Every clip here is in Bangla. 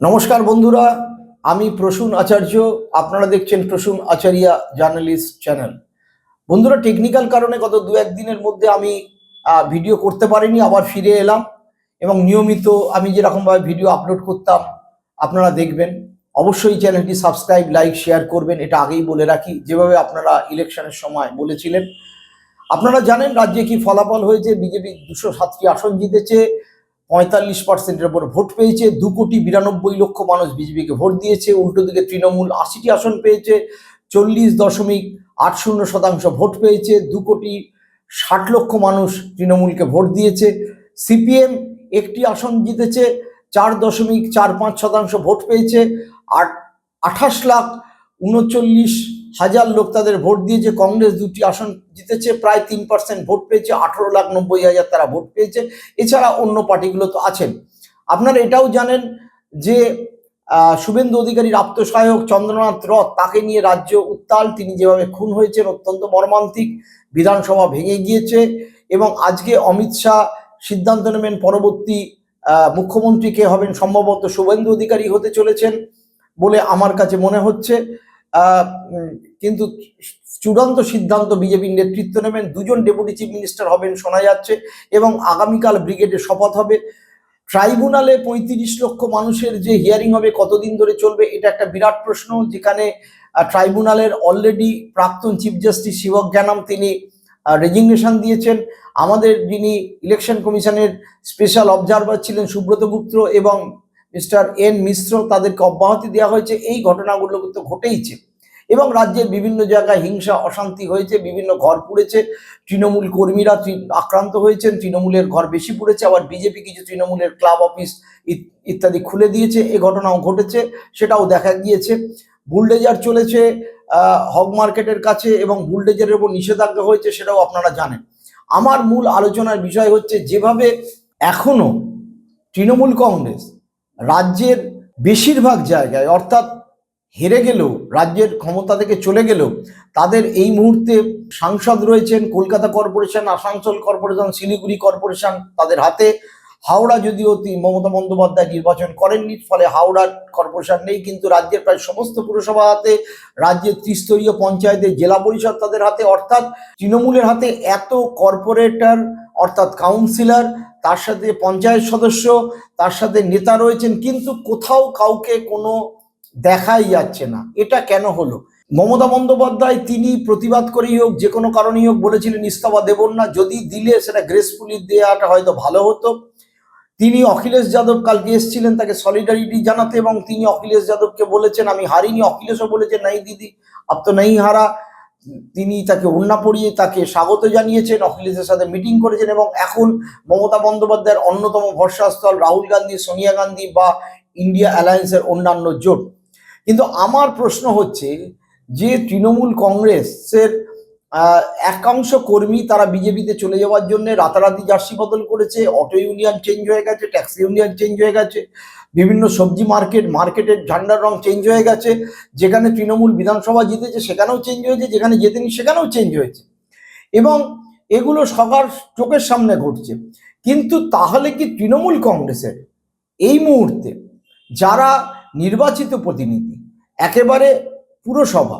নমস্কার বন্ধুরা, আমি প্রসূন আচার্য। আপনারা দেখছেন প্রসূন আচারিয়া জার্নালিস্ট চ্যানেল। বন্ধুরা, টেকনিক্যাল কারণে গত দু একদিনের মধ্যে আমি ভিডিও করতে পারিনি, আবার ফিরে এলাম এবং নিয়মিত আমি যেরকমভাবে ভিডিও আপলোড করতাম আপনারা দেখবেন। অবশ্যই চ্যানেলটি সাবস্ক্রাইব, লাইক, শেয়ার করবেন, এটা আগেই বলে রাখি, যেভাবে আপনারা ইলেকশনের সময় বলেছিলেন। আপনারা জানেন রাজ্যে কি ফলাফল হয়েছে। বিজেপি 207টি আসন জিতেছে, 45%-এর উপর ভোট পেয়েছে। 2,92,00,000 মানুষ বিজেপিকে ভোট দিয়েছে। উল্টো দিকে তৃণমূল 80টি আসন পেয়েছে, 40.80% ভোট পেয়েছে। 2,60,00,000 মানুষ তৃণমূলকে ভোট দিয়েছে। সিপিএম একটি আসন জিতেছে, 4.45% ভোট পেয়েছে। আর 28,39,000 লোক তাদের ভোট দিয়েছে। কংগ্রেস 2টি আসন জিতেছে, প্রায় 3% ভোট পেয়েছে, 18,90,000 তারা ভোট পেয়েছে। এছাড়া অন্য পার্টিগুলো তো আছেন। আপনারা এটাও জানেন যে শুভেন্দু অধিকারীর আপ্তসহায়ক চন্দ্রনাথ রথ, তাকে নিয়ে রাজ্য উত্তাল। তিনি যেভাবে খুন হয়েছেন অত্যন্ত মর্মান্তিক। বিধানসভা ভেঙে গিয়েছে এবং আজকে অমিত শাহ সিদ্ধান্ত নেবেন পরবর্তী মুখ্যমন্ত্রী কে হবেন। সম্ভবত শুভেন্দু অধিকারী হতে চলেছেন বলে আমার কাছে মনে হচ্ছে। কিন্তু চূড়ান্ত সিদ্ধান্ত বিজেপির নেতৃত্ব নেবেন। 2জন ডেপুটি চিফ মিনিস্টার হবেন শোনা যাচ্ছে এবং আগামীকাল ব্রিগেডে শপথ হবে। ট্রাইব্যুনালে 35 লক্ষ মানুষের যে হিয়ারিং হবে, কতদিন ধরে চলবে, এটা একটা বিরাট প্রশ্ন। যেখানে ট্রাইব্যুনালের অলরেডি প্রাক্তন চিফ জাস্টিস শিবক জ্ঞানম তিনি রেজিগনেশন দিয়েছেন। আমাদের যিনি ইলেকশন কমিশনের স্পেশাল অবজারভার ছিলেন সুব্রত গুপ্ত এবং মিস্টার এন মিশ্র, তাদেরকে অব্যাহতি দেওয়া হয়েছে। এই ঘটনাগুলো কিন্তু ঘটেইছে এবং রাজ্যের বিভিন্ন জায়গায় হিংসা অশান্তি হয়েছে, বিভিন্ন ঘর পুড়েছে, তৃণমূল কর্মীরা আক্রান্ত হয়েছেন, তৃণমূলের ঘর বেশি পুড়েছে, আবার বিজেপি কিছু তৃণমূলের ক্লাব অফিস ইত্যাদি খুলে দিয়েছে। এই ঘটনাও ঘটেছে, সেটাও দেখা গিয়েছে। বুলডেজার চলেছে হগ মার্কেটের কাছে এবং বুলডেজারের উপর নিষেধাজ্ঞা হয়েছে, সেটাও আপনারা জানেন। আমার মূল আলোচনার বিষয় হচ্ছে যেভাবে এখনো তৃণমূল কংগ্রেস রাজ্যের বেশিরভাগ জায়গায়, অর্থাৎ হেরে গেলেও, রাজ্যের ক্ষমতা থেকে চলে গেলেও, তাদের এই মুহূর্তে সাংসদ রয়েছেন Kolkata corporation, Asansol corporation, Siliguri corporation তাদের হাতে। হাওড়া যদিও মমতা বন্দ্যোপাধ্যায় নির্বাচন করেননি, ফলে হাওড়ার কর্পোরেশন নেই, কিন্তু রাজ্যের প্রায় সমস্ত পুরসভা হাতে, রাজ্যের ত্রিস্তরীয় পঞ্চায়েতের জেলা পরিষদ তাদের হাতে। অর্থাৎ তৃণমূলের হাতে এত কর্পোরেটর, অর্থাৎ কাউন্সিলর, তার সাথে পঞ্চায়েত সদস্য, তার সাথে নেতা রয়েছেন, কিন্তু কোথাও কাউকে কোনো দেখাই যাচ্ছে না। এটা কেন হলো? মমতা বন্দ্যোপাধ্যায় তিনি প্রতিবাদ করেই হোক, যে কোনো কারণেই হোক, বলেছিলেন ইস্তফা দেবেন না। যদি দিলে সেটা গ্রেসফুলি দেওয়াটা হয়তো ভালো হতো। তিনি অখিলেশ যাদব কালকে এসেছিলেন তাকে সলিডারিটি জানাতে এবং তিনি অখিলেশ যাদবকে বলেছেন আমি হারিনি। অখিলেশও বলেছেন নাই দিদি আপ তো নেই হারা। তিনি তাকে ওড়না পরিয়ে তাকে স্বাগত জানিয়েছেন, অখিলেশের সাথে মিটিং করেছেন এবং এখন মমতা বন্দ্যোপাধ্যায়ের অন্যতম ভরসাস্থল রাহুল গান্ধী, সোনিয়া গান্ধী বা ইন্ডিয়া অ্যালায়েন্সের অন্যান্য জোট। কিন্তু আমার প্রশ্ন হচ্ছে যে তৃণমূল কংগ্রেসের একাংশ কর্মী তারা বিজেপিতে চলে যাওয়ার জন্য রাতারাতি জার্সি বদল করেছে, অটো ইউনিয়ন চেঞ্জ হয়ে গেছে, ট্যাক্সি ইউনিয়ন চেঞ্জ হয়ে গেছে, বিভিন্ন সবজি মার্কেটের ঝান্ডার রং চেঞ্জ হয়ে গেছে। যেখানে তৃণমূল বিধানসভা জিতেছে সেখানেও চেঞ্জ হয়েছে, যেখানে জেতেনি সেখানেও চেঞ্জ হয়েছে এবং এগুলো সবার চোখের সামনে ঘটছে। কিন্তু তাহলে কি তৃণমূল কংগ্রেসের এই মুহূর্তে যারা নির্বাচিত প্রতিনিধি, একেবারে পুরসভা,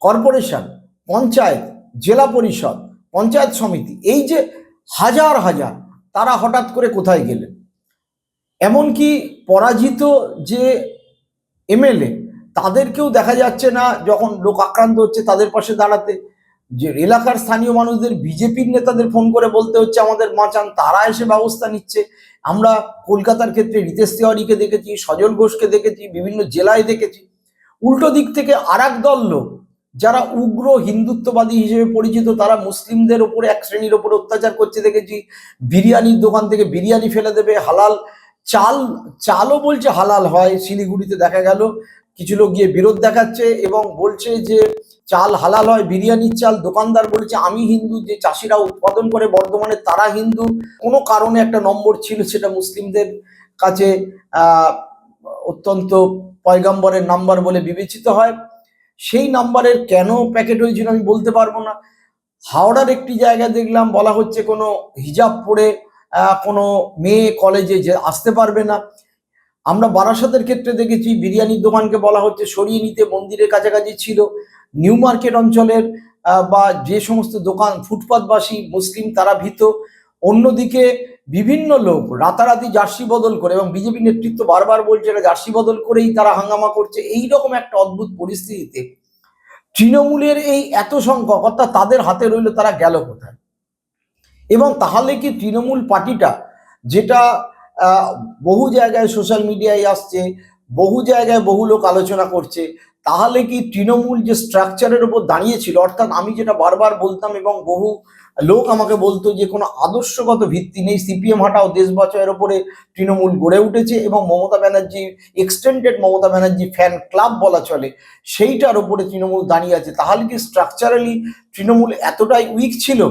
কর্পোরেশন, পঞ্চায়েত, জেলা পরিষদ, পঞ্চায়েত সমিতি, এই যে হাজার হাজার, তারা হঠাৎ করে কোথায় গেলেন? এমনকি পরাজিত যে এমএলএ তাদেরকেও দেখা যাচ্ছে না, যখন লোক আক্রান্ত হচ্ছে তাদের পাশে দাঁড়াতে। যে এলাকার স্থানীয় মানুষদের, বিজেপির নেতাদের ফোন করে বলতে হচ্ছে আমাদের বাঁচান, তারা এসে ব্যবস্থা নিচ্ছে। আমরা কলকাতার ক্ষেত্রে রিতেশ তিওয়ারিকে দেখেছি, সজল ঘোষকে দেখেছি, বিভিন্ন জেলায় দেখেছি। উল্টো দিক থেকে আর এক দল লোক যারা উগ্র হিন্দুত্ববাদী হিসেবে পরিচিত, তারা মুসলিমদের ওপরে এক শ্রেণীর ওপরে অত্যাচার করছে দেখেছি। বিরিয়ানির দোকান থেকে বিরিয়ানি ফেলে দেবে, হালাল চালও বলছে হালাল হয়। শিলিগুড়িতে দেখা গেল কিছু লোক গিয়ে বিরোধ দেখাচ্ছে এবং বলছে যে চাল হালাল হয়, বিরিয়ানির চাল। দোকানদার বলছে আমি হিন্দু, যে চাষিরা উৎপাদন করে বর্ধমানে তারা হিন্দু। কোনো কারণে একটা নম্বর ছিল, সেটা মুসলিমদের কাছে অত্যন্ত পয়গম্বরের নাম্বার বলে বিবেচিত হয়। সেই নাম্বারের কেন প্যাকেট হয়েছিল আমি বলতে পারবো না। হাওড়ার একটি জায়গায় দেখলাম বলা হচ্ছে কোনো হিজাব পরে কোনো মেয়ে কলেজে যে আসতে পারবে না। আমরা বারাসাতের ক্ষেত্রে দেখেছি বিরিয়ানির দোকানকে বলা হচ্ছে সরিয়ে নিতে, মন্দিরের কাছাকাছি ছিল। নিউ মার্কেট অঞ্চলের বা যে সমস্ত দোকান ফুটপাতবাসী মুসলিম তারা ভীত। অন্যদিকে বিভিন্ন লোক রাতারাতি জার্সি বদল করে, এবং বিজেপি নেতৃত্ব বারবার বলছে এটা জার্সি বদল করেই তারা হাঙ্গামা করছে। এই রকম একটা অদ্ভুত পরিস্থিতিতে তৃণমূলের এই এত সংখ্যক, অর্থাৎ তাদের হাতে রইল তারা গেল কোথায়? এবং তাহলে কি তৃণমূল পার্টিটা, যেটা বহু জায়গায় সোশ্যাল মিডিয়ায় আসছে, বহু জায়গায় বহু লোক আলোচনা করছে, তাহলে কি তৃণমূল যে স্ট্রাকচারের উপর দাঁড়িয়েছিল, অর্থাৎ আমি যেটা বারবার বলতাম এবং বহু লোক আমাকে বলতো যে কোনো আদর্শগত ভিত্তি নেই, সিপিএম হাটাও দেশ বাঁচাওয়ের ওপরে তৃণমূল গড়ে উঠেছে এবং Mamata Banerjee extended Mamata Banerjee fan club বলা চলে, সেইটার ওপরে তৃণমূল দাঁড়িয়ে আছে। তাহলে কি স্ট্রাকচারালি তৃণমূল এতটাই উইক ছিল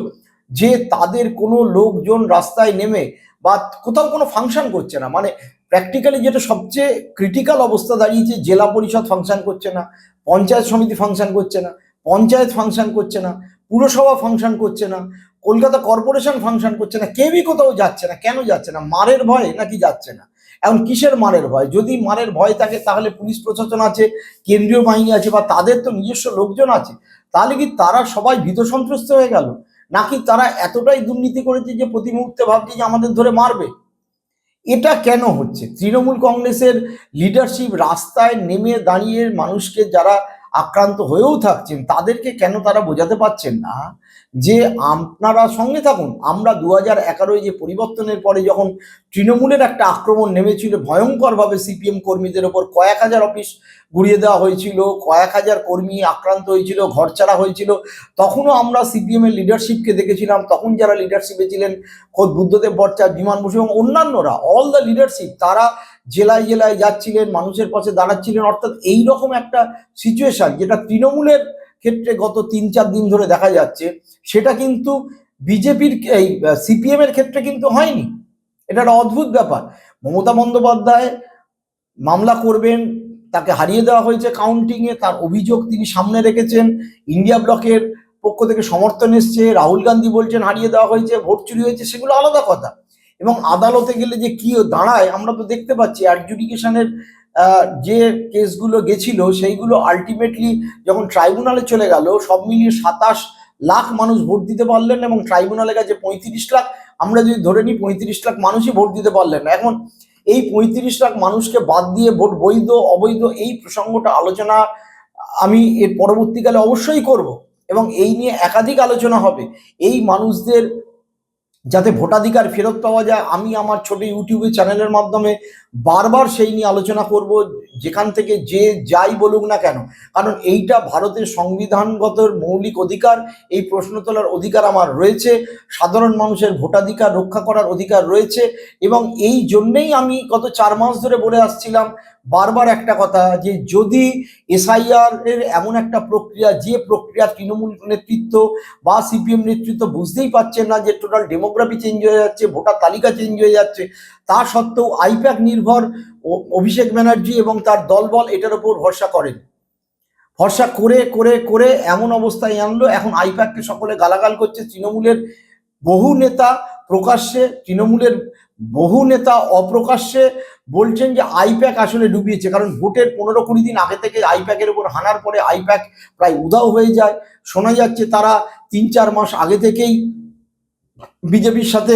যে তাদের কোনো লোকজন রাস্তায় নেমে বা কোথাও কোনো ফাংশন করছে না? মানে প্র্যাকটিক্যালি যেটা সবচেয়ে ক্রিটিক্যাল অবস্থা দাঁড়িয়েছে, জেলা পরিষদ ফাংশন করছে না, পঞ্চায়েত সমিতি ফাংশন করছে না, পঞ্চায়েত ফাংশন করছে না, পুরসভা ফাংশন করছে না, কলকাতা কর্পোরেশন ফাংশন করছে না, কেউই কোথাও যাচ্ছে না। কেন যাচ্ছে না? মারের ভয় নাকি যাচ্ছে না? এখন কিসের মারের ভয়? যদি মারের ভয় থাকে তাহলে পুলিশ প্রশাসন আছে, কেন্দ্রীয় বাহিনী আছে, বা তাদের তো নিজস্ব লোকজন আছে। তাহলে কি তারা সবাই ভীত সন্ত্রস্ত হয়ে গেল, নাকি তারা এতটাই দুর্নীতি করেছে যে প্রতি মুহূর্তে ভাবছে যে আমাদের ধরে মারবে? এটা কেন হচ্ছে? তৃণমূল কংগ্রেসের লিডারশিপ রাস্তায় নেমে দাঁড়িয়ে মানুষকে, যারা আক্রান্ত হয়েও থাকছেন, তাদেরকে কেন তারা বোঝাতে পারছেন না যে আপনারা সঙ্গে থাকুন? আমরা 2011 যে পরিবর্তনের পরে যখন তৃণমূলের একটা আক্রমণ নেমেছিল ভয়ঙ্করভাবে সিপিএম কর্মীদের ওপর, কয়েক হাজার অফিস গুড়িয়ে দেওয়া হয়েছিল, কয়েক হাজার কর্মী আক্রান্ত হয়েছিল, ঘরছাড়া হয়েছিল, তখনও আমরা সিপিএম এর লিডারশিপকে দেখেছিলাম। তখন যারা লিডারশিপে ছিলেন, খোদ বুদ্ধদেব ভট্টাচার্য, বিমান বসু এবং অন্যান্যরা, অল দ্য লিডারশিপ, তারা জেলায় জেলায় যাচ্ছিলেন, মানুষের পাশে দাঁড়াচ্ছিলেন। অর্থাৎ এইরকম একটা সিচুয়েশন যেটা তৃণমূলের ক্ষেত্রে গত 3-4 দিন ধরে দেখা যাচ্ছে, সেটা কিন্তু বিজেপির এই সিপিএম এর ক্ষেত্রে কিন্তু হয়নি। এটা একটা অদ্ভুত ব্যাপার। মমতা বন্দ্যোপাধ্যায় মামলা করবেন, তাকে হারিয়ে দেওয়া হয়েছে কাউন্টিংয়ে, তার অভিযোগ তিনি সামনে রেখেছেন, ইন্ডিয়া ব্লকের পক্ষ থেকে সমর্থন এসছে, রাহুল গান্ধী বলছেন হারিয়ে দেওয়া হয়েছে, ভোট চুরি হয়েছে, সেগুলো আলাদা কথা। এবং আদালতে গেলে যে কি দাঁড়ায় আমরা তো দেখতে পাচ্ছি। অ্যাডজুডিকেশনের যে কেসগুলো গেছিল সেইগুলো আলটিমেটলি যখন ট্রাইব্যুনালে চলে গেল, সব মিলিয়ে 27 লাখ মানুষ ভোট দিতে পারলেন এবং ট্রাইব্যুনালে গেছে 35 লাখ। আমরা যদি ধরে নিই 35 লাখ মানুষই ভোট দিতে পারলেন না। এখন এই 35 লাখ মানুষকে বাদ দিয়ে ভোট বৈধ অবৈধ, এই প্রসঙ্গটা আলোচনা আমি এর পরবর্তীকালে অবশ্যই করব এবং এই নিয়ে একাধিক আলোচনা হবে। এই মানুষদের যাতে ভোটাধিকার ফেরত পাওয়া যায়, আমি আমার ছোট ইউটিউবে চ্যানেলের মাধ্যমে বারবার সেই নিয়ে আলোচনা করব, যেখান থেকে যে যাই বলুক না কেন। কারণ এইটা ভারতের সংবিধানগত মৌলিক অধিকার, এই প্রশ্ন তোলার অধিকার আমার রয়েছে, সাধারণ মানুষের ভোটাধিকার রক্ষা করার অধিকার রয়েছে। এবং এই জন্যেই আমি গত 4 মাস ধরে বলে আসছিলাম বারবার একটা কথা, যে যদি এসআইআর এর এমন একটা প্রক্রিয়া, যে প্রক্রিয়া তৃণমূল নেতৃত্ব বা সিপিএম নেতৃত্ব বুঝতেই পারছেন না, যে টোটাল ডেমোগ্রাফি চেঞ্জ হয়ে যাচ্ছে, ভোটার তালিকা চেঞ্জ হয়ে যাচ্ছে, তা সত্ত্বেও আইপ্যাক নির্ভর অভিষেক ব্যানার্জি এবং তার দলবল এটার উপর ভরসা করেন। ভরসা করে করে করে এমন অবস্থায় আনলো, এখন আইপ্যাককে সকলে গালাগাল করছে। তৃণমূলের বহু নেতা প্রকাশ্যে, তৃণমূলের বহু নেতা অপ্রকাশ্যে বলছেন যে আইপ্যাক আসলে ডুবিয়েছে। কারণ ভোটের 15-20 দিন আগে থেকে আইপ্যাকের উপর হানার পরে আইপ্যাক প্রায় উধাও হয়ে যায়। শোনা যাচ্ছে তারা 3-4 মাস আগে থেকেই বিজেপির সাথে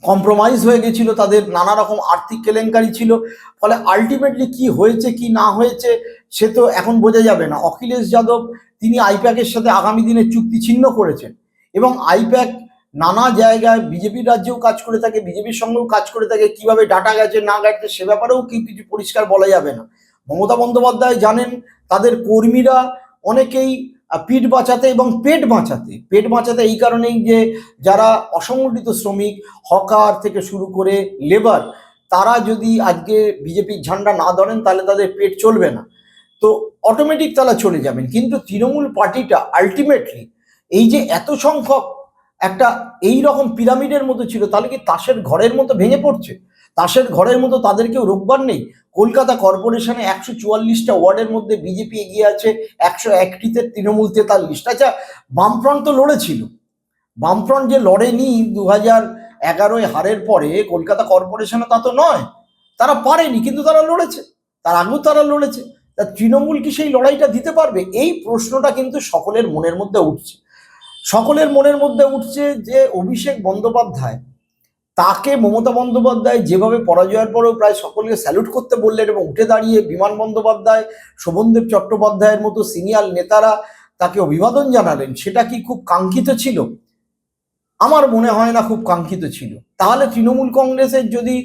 কম্প্রোমাইজ হয়ে গেছিল, তাদের নানা রকম আর্থিক কেলেঙ্কারি ছিল। ফলে আলটিমেটলি কি হয়েছে কি না হয়েছে সে তো এখন বোঝা যাবে না। অখিলেশ যাদব তিনি আইপ্যাকের সাথে আগামী দিনে চুক্তি ছিন্ন করেছেন এবং আইপ্যাক নানা জায়গায় বিজেপির রাজ্যেও কাজ করে থাকে, বিজেপির সঙ্গেও কাজ করে থাকে। কিভাবে ডাটা গেছে না গেছে সে ব্যাপারেও কিছু পরিষ্কার বলা যাবে না। মমতা বন্দ্যোপাধ্যায় জানেন তাদের কর্মীরা অনেকেই পিঠ বাঁচাতে এবং পেট বাঁচাতে এই কারণেই যে যারা অসংগঠিত শ্রমিক, হকার থেকে শুরু করে লেবার, তারা যদি আজকে বিজেপির ঝান্ডা না ধরেন তাহলে তাদের পেট চলবে না, তো অটোমেটিক তারা চলে যাবেন। কিন্তু তৃণমূল পার্টিটা আলটিমেটলি এই যে এত সংখ্যক একটা এই রকম পিরামিডের মতো ছিল, তাহলে কি তাসের ঘরের মতো ভেঙে পড়ছে? তাসের ঘরের মতো তাদের কেউ রোববার নেই? কলকাতা কর্পোরেশনে 144টা ওয়ার্ডের মধ্যে বিজেপি এগিয়ে আছে, 101টিতে তৃণমূল 43। আচ্ছা, বামফ্রন্ট তো লড়েছিল, বামফ্রন্ট যে লড়েনি 2011 হারের পরে কলকাতা কর্পোরেশনে, তা তো নয়। তারা পারেনি, কিন্তু তারা লড়েছে, তার আগেও তারা লড়েছে। তা তৃণমূল কি সেই লড়াইটা দিতে পারবে? এই প্রশ্নটা কিন্তু সকলের মনের মধ্যে উঠছে। সকলের মনের মধ্যে উঠছে যে অভিষেক বন্দ্যোপাধ্যায়, তাকে মমতা বন্দ্যোপাধ্যায় যেভাবে পরাজয়ের পরেও প্রায় সকলকে স্যালুট করতে বললেন এবং উঠে দাঁড়িয়ে বিমান বন্দ্যোপাধ্যায়, শোভনদেব চট্টোপাধ্যায়ের মতো সিনিয়র নেতারা তাকে অভিবাদন জানালেন, সেটা কি খুব কাঙ্ক্ষিত ছিল? আমার মনে হয় না খুব কাঙ্ক্ষিত ছিল। তাহলে তৃণমূল কংগ্রেসের যদি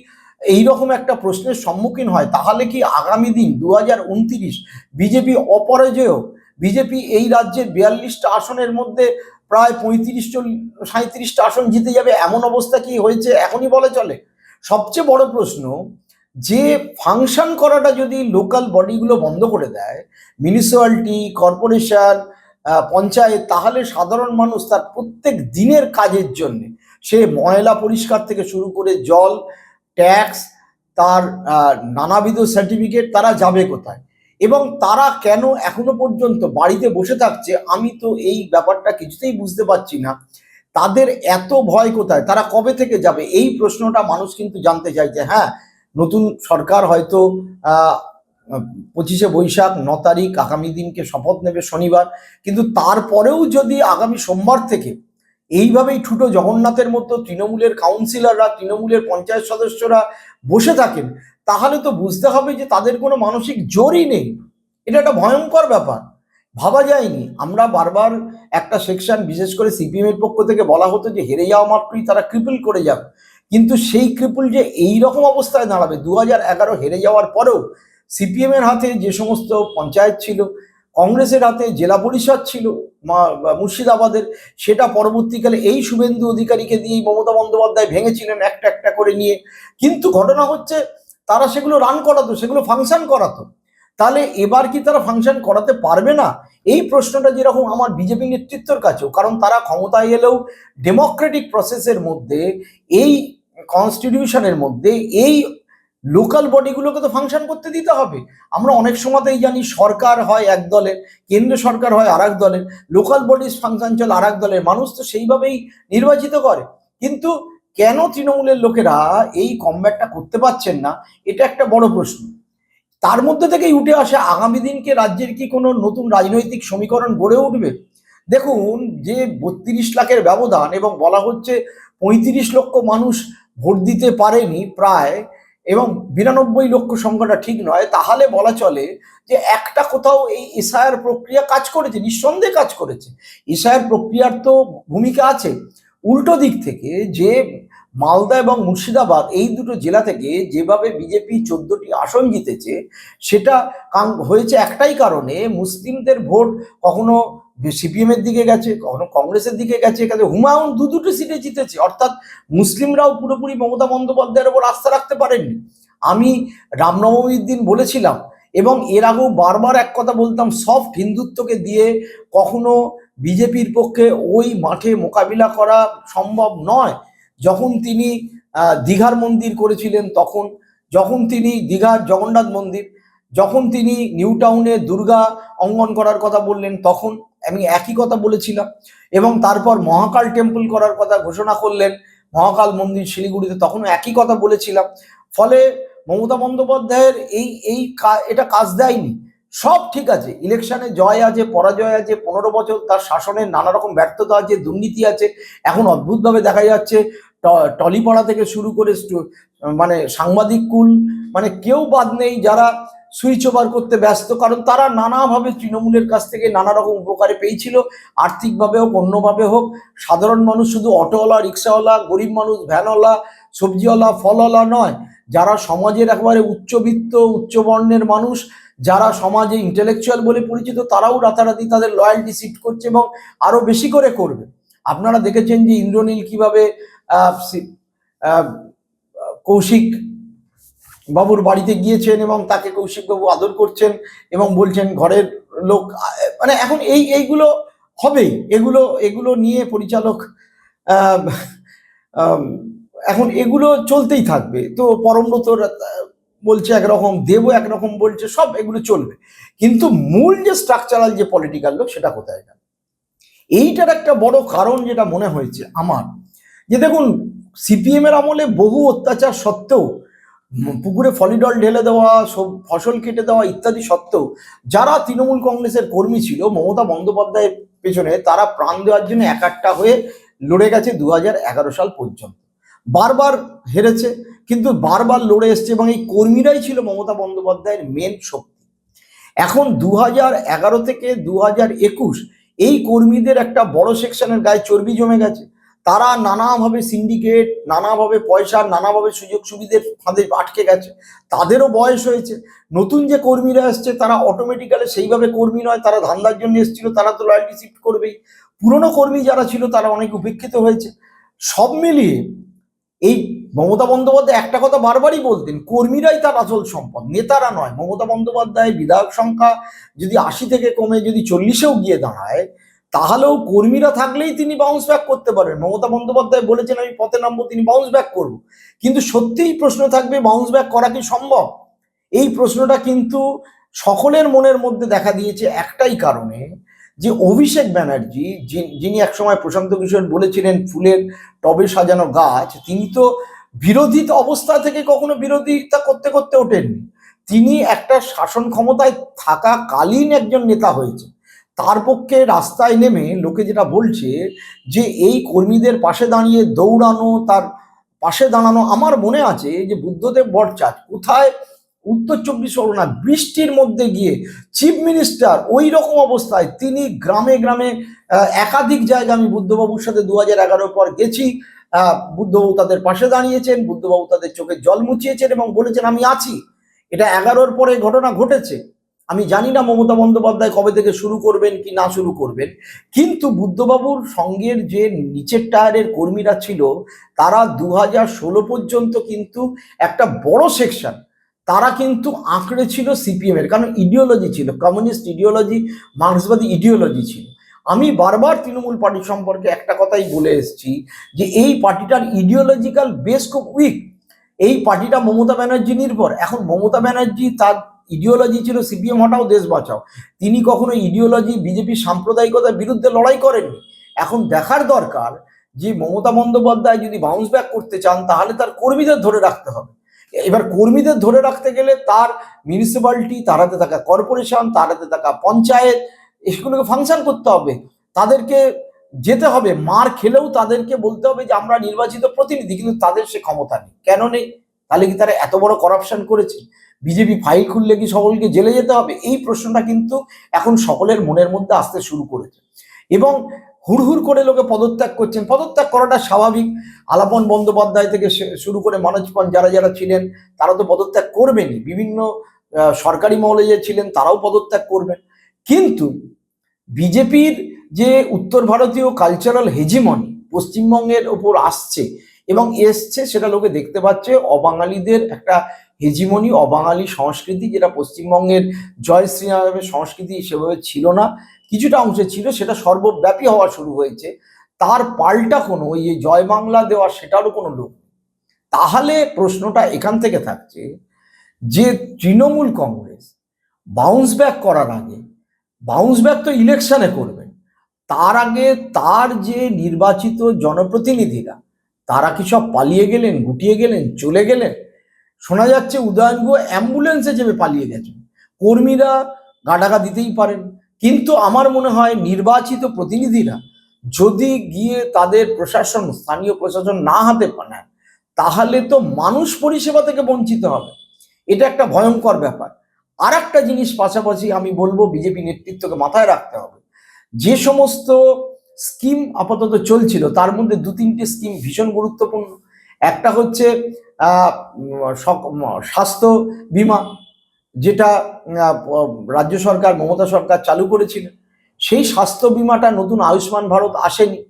এইরকম একটা প্রশ্নের সম্মুখীন হয়, তাহলে কি আগামী দিন 2029 বিজেপি অপরাজেয়? বিজেপি এই রাজ্যের 42টা আসনের মধ্যে প্রায় 37টা আসন জিতে যাবে, এমন অবস্থা কি হয়েছে এখনই বলে চলে? সবচেয়ে বড় প্রশ্ন, যে ফাংশন করাটা যদি লোকাল বডিগুলো বন্ধ করে দেয়, মিউনিসিপ্যালিটি, কর্পোরেশন, পঞ্চায়েত, তাহলে সাধারণ মানুষ তার প্রত্যেক দিনের কাজের জন্য, সে ময়লা পরিষ্কার থেকে শুরু করে জল, ট্যাক্স, তার নানাবিধ সার্টিফিকেট, তারা যাবে কোথায়? এবং তারা কেন এখনো পর্যন্ত বাড়িতে বসে থাকছে? আমি তো এই ব্যাপারটা কিছুতেই বুঝতে পারছি না। তাদের এত ভয় কোথায়? তারা কবে থেকে যাবে? এই প্রশ্নটা মানুষ কিন্তু জানতে চাইছে। হ্যাঁ, নতুন সরকার হয়তো 25শে বৈশাখ 9 তারিখ আগামী দিনকে শপথ নেবে শনিবার, কিন্তু তারপরেও যদি আগামী সোমবার থেকে এইভাবেই ঠুটো জগন্নাথের মতো তৃণমূলের কাউন্সিলররা, তৃণমূলের পঞ্চায়েত সদস্যরা বসে থাকেন, তাহলে তো বুঝতে হবে যে তাদের কোনো মানসিক জোরই নেই। এটা একটা ভয়ঙ্কর ব্যাপার, ভাবা যায়নি। আমরা বারবার একটা সেকশন, বিশেষ করে সিপিএম এর পক্ষ থেকে বলা হতো যে হেরে যাওয়া মাত্রই তারা ক্রিপল করে যাবে, কিন্তু সেই ক্রিপল যে এই রকম অবস্থায় দাঁড়াবে, 2011 হেরে যাওয়ার পরেও সিপিএম এর হাতে যে সমস্ত পঞ্চায়েত ছিল, কংগ্রেসের হাতে জেলা পরিষদ ছিল মুর্শিদাবাদের, সেটা পরবর্তীকালে এই শুভেন্দু অধিকারীকে দিয়েই মমতা বন্দ্যোপাধ্যায় ভেঙেছিলেন একটা একটা করে নিয়ে। কিন্তু ঘটনা হচ্ছে, তারা সেগুলো রান করাতো, সেগুলো ফাংশন করাতো। তাহলে এবার কি তারা ফাংশন করাতে পারবে না? এই প্রশ্নটা যেরকম আমার বিজেপি নেতৃত্বের কাছেও, কারণ তারা ক্ষমতায় এলেও ডেমোক্রেটিক প্রসেসের মধ্যে, এই কনস্টিটিউশনের মধ্যে এই লোকাল বডিগুলোকে তো ফাংশন করতে দিতে হবে। আমরা অনেক সময়তেই জানি সরকার হয় এক দলের, কেন্দ্র সরকার হয় আর এক দলের, লোকাল বডিজ ফাংশন চলে আর এক দলের, মানুষ তো সেইভাবেই নির্বাচিত করে। কিন্তু কেন তৃণমূলের লোকেরা এই কমব্যাটটা করতে পারছেন না, এটা একটা বড় প্রশ্ন। তার মধ্যে থেকেই উঠে আসে আগামী দিনকে রাজ্যের কি কোনো নতুন রাজনৈতিক সমীকরণ গড়ে উঠবে? দেখুন, যে 32 লাখের ব্যবধান এবং বলা হচ্ছে 35 লক্ষ মানুষ ভোট দিতে পারেনি প্রায়, এবং 92 লক্ষ সংখ্যাটা ঠিক নয়, তাহলে বলা চলে যে একটা কোথাও এই এসআইআর প্রক্রিয়া কাজ করেছে, নিঃসন্দেহে কাজ করেছে। এসআইআর প্রক্রিয়ার তো ভূমিকা আছে। উল্টো দিক থেকে যে মালদা এবং মুর্শিদাবাদ এই দুটো জেলা থেকে যেভাবে বিজেপি 14টি আসন জিতেছে, সেটা হয়েছে একটাই কারণে, মুসলিমদের ভোট কখনো সিপিএম এর দিকে গেছে, কখনো কংগ্রেসের দিকে গেছে, কাজে হুমায়ুন দুটো সিটে জিতেছে, অর্থাৎ মুসলিমরাও পুরোপুরি মমতা বন্দ্যোপাধ্যায়ের ওপর আস্থা রাখতে পারেননি। আমি রামনবমীর দিন বলেছিলাম, এবং এর আগেও বারবার এক কথা বলতাম, সফট হিন্দুত্বকে দিয়ে কখনো বিজেপির পক্ষে ওই মাঠে মোকাবিলা করা সম্ভব নয়। যখন তিনি দীঘার মন্দির করেছিলেন তখন, যখন তিনি দীঘার জগন্নাথ মন্দির, যখন তিনি নিউ টাউনে দুর্গা অঙ্গন করার কথা বললেন তখন আমি একই কথা বলেছিলাম, এবং তারপর মহাকাল টেম্পল করার কথা ঘোষণা করলেন, মহাকাল মন্দির শিলিগুড়িতে, তখনও একই কথা বলেছিলাম। ফলে মমতা বন্দ্যোপাধ্যায়ের এটা কাজ দেয়নি। সব ঠিক আছে, ইলেকশনে জয় আছে, পরাজয় আছে, 15 বছর তার শাসনের নানা রকম ব্যর্থতা আছে, দুর্নীতি আছে। এখন অদ্ভুতভাবে দেখা যাচ্ছে টলিপাড়া থেকে শুরু করে মানে সাংবাদিক কুল, মানে কেউ বাদ নেই যারা সুইচ ওভার করতে ব্যস্ত, কারণ তারা নানাভাবে তৃণমূলের কাছ থেকে নানা রকম উপকারে পেয়েছিল, আর্থিকভাবে হোক, অন্যভাবে হোক। সাধারণ মানুষ শুধু অটোওয়ালা, রিক্সাওয়ালা, গরিব মানুষ, ভ্যানওয়ালা, সবজিওয়ালা, ফলওয়ালা নয়, যারা সমাজের একেবারে উচ্চবিত্ত, উচ্চবর্ণের মানুষ, যারা সমাজে ইন্টেলেকচুয়াল বলে পরিচিত, তারাও রাতারাতি তাদের লয়্যালটি শিফট করছে এবং আরো বেশি করে করবে। আপনারা দেখেছেন যে ইন্দ্রনীল কিভাবে কৌশিক বাবুর বাড়িতে গিয়েছেন এবং তাকে কৌশিক বাবু আদর করছেন এবং বলছেন ঘরের লোক, মানে এখন এইগুলো হবেই, এগুলো নিয়ে পরিচালক এখন এগুলো চলতেই থাকবে। তো পরমব্রত বলছে একরকম, দেবও একরকম বলছে, সব এগুলো চলবে, কিন্তু মূল যে স্ট্রাকচারাল যে পলিটিক্যাল লোক, সেটা কোথায় গেল? এইটার একটা বড় কারণ যেটা মনে হয়েছে আমার, যে দেখুন, সিপিএম এর আমলে বহু অত্যাচার সত্ত্বেও পুকুরে ফলিডল ঢেলে দেওয়া, সব ফসল কেটে দেওয়া ইত্যাদি সত্ত্বেও যারা তৃণমূল কংগ্রেসের কর্মী ছিল মমতা বন্দ্যোপাধ্যায়ের পেছনে, তারা প্রাণ দেওয়ার জন্য একাট্টা হয়ে লড়ে গেছে 2011 সাল পর্যন্ত। বারবার হেরেছে, কিন্তু বারবার লড়ে এসছে, এবং এই কর্মীরাই ছিল মমতা বন্দ্যোপাধ্যায়ের মেন শক্তি। এখন 2011 থেকে 2021 এই কর্মীদের একটা বড় সেকশনের গায়ে চর্বি জমে গেছে। তারা নানাভাবে সিন্ডিকেট, নানাভাবে পয়সা, নানাভাবে সুযোগ সুবিধার ফাঁদে আটকে গেছে। তাদেরও বয়স হয়েছে। নতুন যে কর্মীরা আসছে তারা অটোমেটিক্যালি সেইভাবে কর্মী নয়, তারা ধান্দার জন্য এসেছিল, তারা তো লয়্যালটি শিফট করবেই। পুরনো কর্মী যারা ছিল তারা অনেক উপেক্ষিত হয়েছে। সব মিলিয়ে এই মমতা বন্দ্যোপাধ্যায় একটা কথা বারবারই বলতেন, কর্মীরাই তার আসল সম্পদ, নেতারা নয়। মমতা বন্দ্যোপাধ্যায় বিধায়ক সংখ্যা যদি 80 থেকে কমে যদি 40-এও গিয়ে দাঁড়ায়, তাহলেও কর্মীরা থাকলেই তিনি বাউন্স ব্যাক করতে পারেন। মমতা বন্দ্যোপাধ্যায় বলেছেন আমি পথে নামবো, তিনি বাউন্স ব্যাক করবো। কিন্তু সত্যিই প্রশ্ন থাকবে, বাউন্স ব্যাক করা কি সম্ভব? এই প্রশ্নটা কিন্তু সকলের মনের মধ্যে দেখা দিয়েছে একটাই কারণে, যে অভিষেক ব্যানার্জি, যিনি একসময় প্রশান্ত কিশোর বলেছিলেন ফুলের টবে সাজানো গাছ, তিনি তো বিরোধী অবস্থা থেকে কখনো বিরোধিতা করতে করতে ওঠেননি। তিনি একটা শাসন ক্ষমতায় থাকাকালীন একজন নেতা হয়েছে। তার পক্ষে রাস্তায় নেমে লোকে যেটা বলছে যে এই কর্মীদের পাশে দাঁড়িয়ে দৌড়ানো, তার পাশে দাঁড়ানো, আমার মনে আছে যে বুদ্ধদেব ভট্টাচার্য কোথায় উত্তর 24 পরগনা বৃষ্টির মধ্যে গিয়ে চিফ মিনিস্টার ওই রকম অবস্থায় তিনি গ্রামে গ্রামে একাধিক জায়গা, আমি বুদ্ধবাবুর সাথে 2011 পর গেছি, বুদ্ধবাবু তাদের পাশে দাঁড়িয়েছেন, বুদ্ধবাবু তাদের চোখে জল মুছিয়েছেন এবং বলেছেন আমি আছি। এটা 11-র পরে ঘটনা ঘটেছে। আমি জানি না মমতা বন্দ্যোপাধ্যায় কবে থেকে শুরু করবেন কি না শুরু করবেন, কিন্তু বুদ্ধবাবুর সঙ্গের যে নিচের টায়ারের কর্মীরা ছিল তারা 2016 পর্যন্ত কিন্তু একটা বড় সেকশন তারা কিন্তু আঁকড়ে ছিল সিপিএম এর, কারণ ইডিওলজি ছিল, কমিউনিস্ট ইডিওলজি, মার্ক্সবাদী ইডিওলজি ছিল। আমি বারবার তৃণমূল পার্টি সম্পর্কে একটা কথাই বলে এসেছি যে এই পার্টিটার ইডিওলজিক্যাল বেস খুব উইক। এই পার্টিটা মমতা ব্যানার্জি নির্ভর। এখন মমতা ব্যানার্জি তার ইডিওলজি ছিল সিপিএম হটাও দেশ বাঁচাও, তিনি কখনো ইডিওলজি বিজেপি সাম্প্রদায়িকতার বিরুদ্ধে লড়াই করেননি। এখন দেখার দরকার যে মমতা বন্দ্যোপাধ্যায় যদি বাউন্স ব্যাক করতে চান তাহলে তার কর্মীদের ধরে রাখতে হবে। এবার কর্মীদের ধরে রাখতে গেলে তার মিউনিসিপ্যালিটি, তার হাতে থাকা কর্পোরেশন, তার হাতে থাকা পঞ্চায়েত, এগুলোকে ফাংশন করতে হবে, তাদেরকে যেতে হবে, মার খেলেও তাদেরকে বলতে হবে যে আমরা নির্বাচিত প্রতিনিধি, কিন্তু তাদের সে ক্ষমতা নেই। কেন নেই? তাহলে কি তারা এত বড় করাপশন করেছে? বিজেপি ফাইল খুললে কি সকলকে জেলে যেতে হবে? এই প্রশ্নটা কিন্তু এখন সকলের মনের মধ্যে আসতে শুরু করেছে, এবং হুড়হুড় করে লোকে পদত্যাগ করছেন। পদত্যাগ করাটা স্বাভাবিক। আলাপন বন্দ্যোপাধ্যায় থেকে শুরু করে মনোজ পান যারা যারা ছিলেন তারা তো পদত্যাগ করবেনই, বিভিন্ন সরকারি মহলে যে ছিলেন তারাও পদত্যাগ করবেন। কিন্তু বিজেপির যে উত্তর ভারতীয় কালচারাল হেজিমনি পশ্চিমবঙ্গের ওপর আসছে এবং এসছে, সেটা লোকে দেখতে পাচ্ছে। অবাঙালিদের একটা হেজিমনি, অবাঙালি সংস্কৃতি, যেটা পশ্চিমবঙ্গের জয় শ্রীরামের সংস্কৃতি সেভাবে ছিল না, কিছুটা অংশে ছিল, সেটা সর্বব্যাপী হওয়া শুরু হয়েছে। তার পাল্টা কোনো ওই যে জয় বাংলা দেওয়া সেটারও কোনো লোক। তাহলে প্রশ্নটা এখান থেকে থাকছে যে তৃণমূল কংগ্রেস বাউন্স ব্যাক করার আগে, বাউন্স ব্যাক তো ইলেকশনে করবেন, তার আগে তার যে নির্বাচিত জনপ্রতিনিধিরা তারা কি সব পালিয়ে গেলেন, গুটিয়ে গেলেন, চলে গেলেন? শোনা যাচ্ছে উদয়ন গুহ অ্যাম্বুলেন্সে চেপে পালিয়ে গেছেন। কর্মীরা গাডাগা দিতেই পারেন, কিন্তু আমার মনে হয় নির্বাচিত প্রতিনিধিরা যদি গিয়ে তাদের প্রশাসন, স্থানীয় প্রশাসন না হাতে নেন, তাহলে তো মানুষ পরিষেবা থেকে বঞ্চিত হবে। এটা একটা ভয়ঙ্কর ব্যাপার। আর একটা জিনিস পাশাপাশি আমি বলবো বিজেপি নেতৃত্বকে মাথায় রাখতে হবে, যে সমস্ত স্কিম আপাতত চলছিল তার মধ্যে 2-3টে স্কিম ভীষণ গুরুত্বপূর্ণ। একটা হচ্ছে স্বাস্থ্য বীমা, যেটা রাজ্য সরকার, মমতা সরকার চালু করেছিলেন। সেই স্বাস্থ্য বীমাটা নতুন আয়ুষ্মান ভারত আসেনি।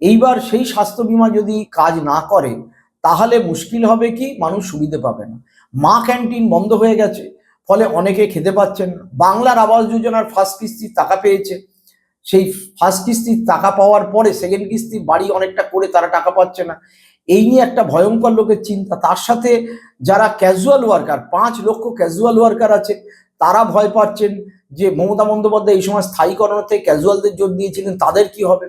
এইবার সেই স্বাস্থ্য বীমা যদি কাজ না করে তাহলে মুশকিল হবে, কি মানুষ সুবিধে পাবে না। মা ক্যান্টিন বন্ধ হয়ে গেছে, ফলে অনেকে খেতে পাচ্ছেন না। বাংলার আবাস যোজনার ফার্স্ট কিস্তির টাকা পেয়েছে, সেই ফার্স্ট কিস্তির টাকা পাওয়ার পরে সেকেন্ড কিস্তির বাড়ি অনেকটা করে তারা টাকা পাচ্ছে না। এই নিয়ে একটা ভয়ঙ্কর লোকের চিন্তা। তার সাথে যারা ক্যাজুয়াল ওয়ার্কার, 5 লক্ষ ক্যাজুয়াল ওয়ার্কার আছে, তারা ভয় পাচ্ছেন যে মমতা বন্দ্যোপাধ্যায় এই সময় স্থায়ীকরণ থেকে ক্যাজুয়ালদের জোর দিয়েছিলেন, তাদের কি হবে।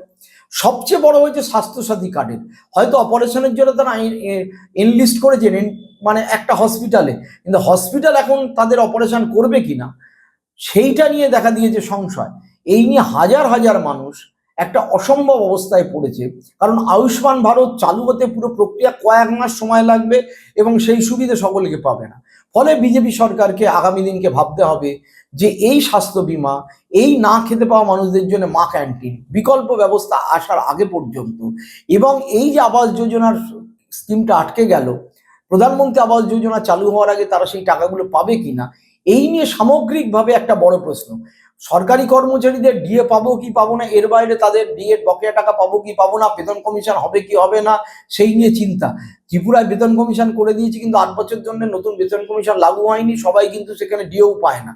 সবচেয়ে বড় হয়েছে স্বাস্থ্যসাথী কার্ডের, হয়তো অপারেশনের জন্য তারা এনলিস্ট করেছেন, মানে একটা হসপিটালে, কিন্তু হসপিটাল এখন তাদের অপারেশন করবে কিনা সেইটা নিয়ে দেখা দিয়েছে সংশয়। এই নিয়ে হাজার হাজার মানুষ একটা অসম্ভব অবস্থায় পড়েছে, কারণ আয়ুষ্মান ভারত চালু হতে পুরো প্রক্রিয়া কয়েক মাস সময় লাগবে এবং সেই সুবিধা সকলকে পাবে না। ফলে বিজেপি সরকারকে আগামী দিনকে ভাবতে হবে যে এই স্বাস্থ্য বীমা, এই না খেতে পাওয়া মানুষদের জন্য মা ক্যান্টিন বিকল্প ব্যবস্থা আসার আগে পর্যন্ত, এবং এই যে আবাস যোজনার স্কিমটা আটকে গেল, প্রধানমন্ত্রী আবাস যোজনা চালু হওয়ার আগে তারা সেই টাকাগুলো পাবে কিনা, এই নিয়ে সামগ্রিকভাবে একটা বড় প্রশ্ন। সরকারি কর্মচারীদের ডিএ পাবো কি পাবো না, এর বাইরে তাদের ডিএ বকেয়া টাকা পাবো কি পাবো না, বেতন কমিশন হবে কি হবে না সেই নিয়ে চিন্তা। ত্রিপুরায় বেতন কমিশন করে দিয়েছে, কিন্তু 8 বছর জন্য নতুন বেতন কমিশন লাগু হয়নি, সবাই কিন্তু সেখানে ডিএও পায় না।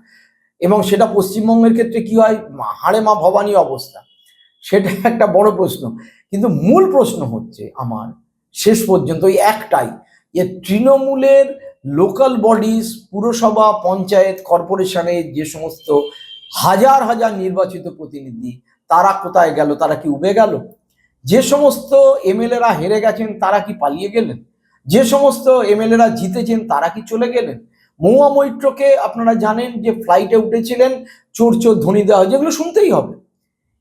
এবং সেটা পশ্চিমবঙ্গের ক্ষেত্রে কি হয়, হাড়ে মা ভবানী অবস্থা, সেটা একটা বড় প্রশ্ন। কিন্তু মূল প্রশ্ন হচ্ছে আমার শেষ পর্যন্ত ওই একটাই, যে তৃণমূলের লোকাল বডিজ, পুরসভা, পঞ্চায়েত, কর্পোরেশনের যে সমস্ত হাজার হাজার নির্বাচিত প্রতিনিধি, তারা কোথায় গেল? তারা কি উবে গেল? যে সমস্ত এমএলএরা হেরে গেছেন তারা কি পালিয়ে গেলেন? যে সমস্ত এমএলএরা জিতেছেন তারা কি চলে গেলেন? মহুয়া মৈত্রকে আপনারা জানেন যে ফ্লাইটে উঠেছিলেন, চোর চোর ধ্বনি দেওয়া হয়, যেগুলো শুনতেই হবে,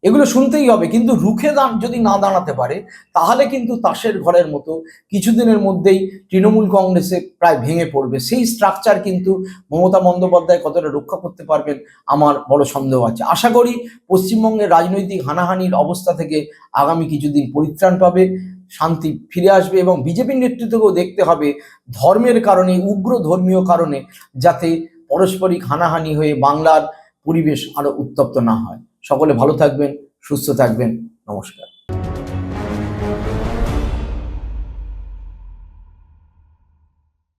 এগুলো শুনতেই হবে, কিন্তু রুখে যদি না দাঁড়াতে পারে তাহলে কিন্তু তাসের ঘরের মতো কিছুদিনের মধ্যেই তৃণমূল কংগ্রেসে প্রায় ভেঙে পড়বে। সেই স্ট্রাকচার কিন্তু মমতা বন্দ্যোপাধ্যায় কতটা রক্ষা করতে পারবেন আমার বড় সন্দেহ আছে। আশা করি পশ্চিমবঙ্গের রাজনৈতিক হানাহানির অবস্থা থেকে আগামী কিছুদিন পরিত্রাণ পাবে, শান্তি ফিরে আসবে, এবং বিজেপির নেতৃত্বকেও দেখতে হবে ধর্মের কারণে, উগ্র ধর্মীয় কারণে যাতে পারস্পরিক হানাহানি হয়ে বাংলার পরিবেশ আরো উত্তপ্ত না হয়। সকলে ভালো থাকবেন, সুস্থ থাকবেন, নমস্কার।